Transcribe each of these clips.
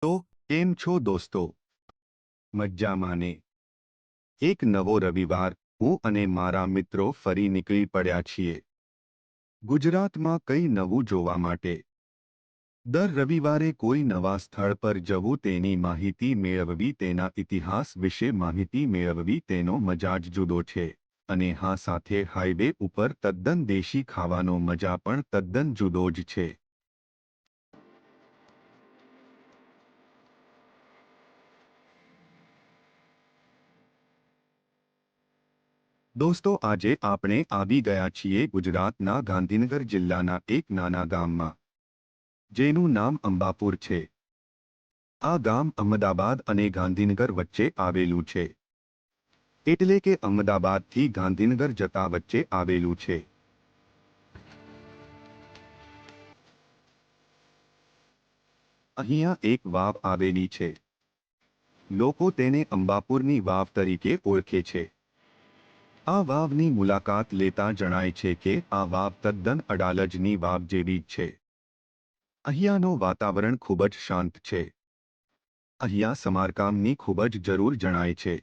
તો કેમ છો દોસ્તો? મજામાં ને? એક નવો રવિવાર હું અને મારા મિત્રો ફરી નીકળી પડ્યા છીએ ગુજરાતમાં કંઈ નવું જોવા માટે। દર રવિવારે કોઈ નવા સ્થળ પર જવું, તેની માહિતી મેળવવી, તેના ઇતિહાસ વિશે માહિતી મેળવવી, તેનો મજા જ જુદો છે। અને હા, સાથે હાઈવે ઉપર તદ્દન દેશી ખાવાનો મજા પણ તદ્દન જુદો જ છે। દોસ્તો, આજે આપણે આવી ગયા છીએ ગુજરાતના ગાંધીનગર જિલ્લાના એક નાના ગામમાં, જેનું નામ અંબાપુર છે। આ ગામ અમદાવાદ અને ગાંધીનગર વચ્ચે આવેલું છે, એટલે કે અમદાવાદથી ગાંધીનગર જતા વચ્ચે આવેલું છે। અહીંયા એક વાવ આવેલી છે। લોકો તેને અંબાપુરની વાવ તરીકે ઓળખે છે। આ વાવની મુલાકાત લેતા જણાય છે કે આ વાવ તદ્દન અડાલજની વાવ જેવી જ છે। અહીંયાનું વાતાવરણ ખૂબ જ શાંત છે। અહીંયા સમારકામની ખૂબ જ જરૂર જણાય છે।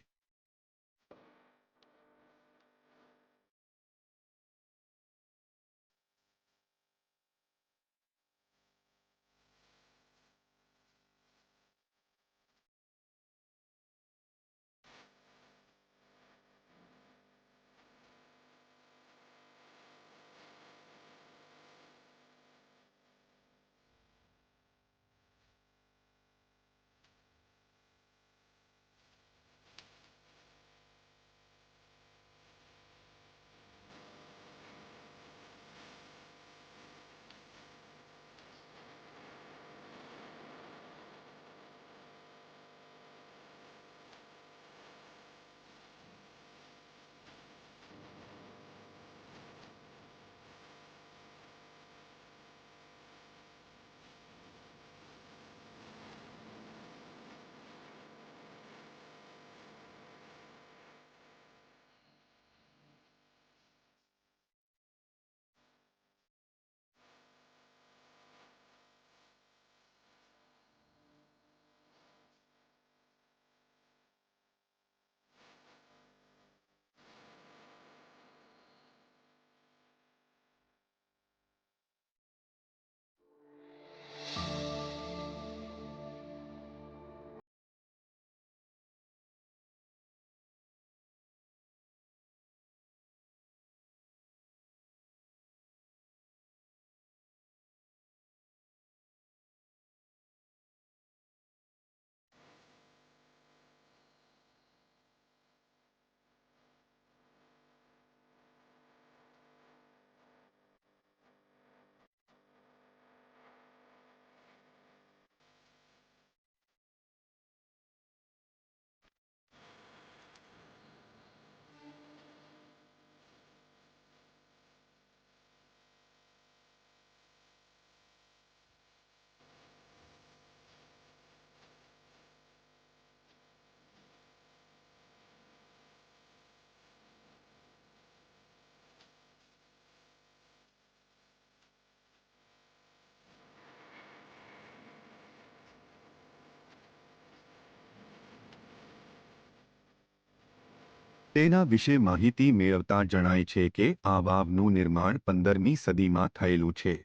તેના વિશે માહિતી મેળવતા જણાય છે કે આ વાવનું નિર્માણ 15મી સદીમાં થયેલું છે।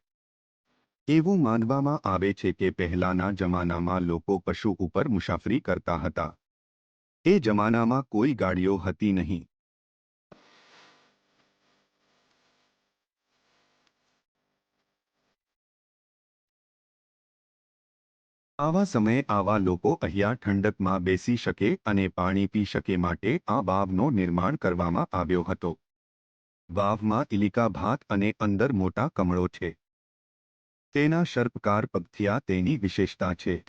એવું માનવામાં આવે છે કે પહેલાના જમાનામાં લોકો પશુ ઉપર મુસાફરી કરતા હતા। એ જમાનામાં કોઈ ગાડીઓ હતી નહીં। આવા સમયે આવા લોકો અહીંયા ઠંડકમાં બેસી શકે અને પાણી પી શકે માટે આ વાવનો નિર્માણ કરવામાં આવ્યો હતો। વાવમાં ઇલિકા ભાત અને અંદર મોટા કમળો છે। તેના સર્પાકાર પગથિયા તેની વિશેષતા છે।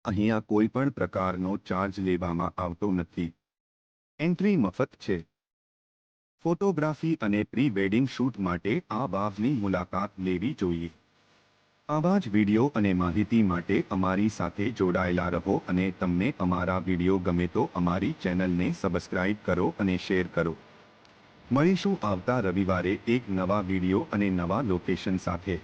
અહીંયા કોઈ પણ પ્રકારનો ચાર્જ લેવામાં આવતો નથી. એન્ટ્રી મફત છે. ફોટોગ્રાફી અને પ્રી વેડિંગ શૂટ માટે આ વાવની મુલાકાત લેવી જોઈએ. આવા જ વિડીયો અને માહિતી માટે અમારી સાથે જોડાયેલા રહો અને તમને અમારા વિડીયો ગમે તો અમારી ચેનલને સબસ્ક્રાઇબ કરો અને શેર કરો. મળીશું આવતા રવિવારે એક નવા વિડીયો અને નવા લોકેશન સાથે.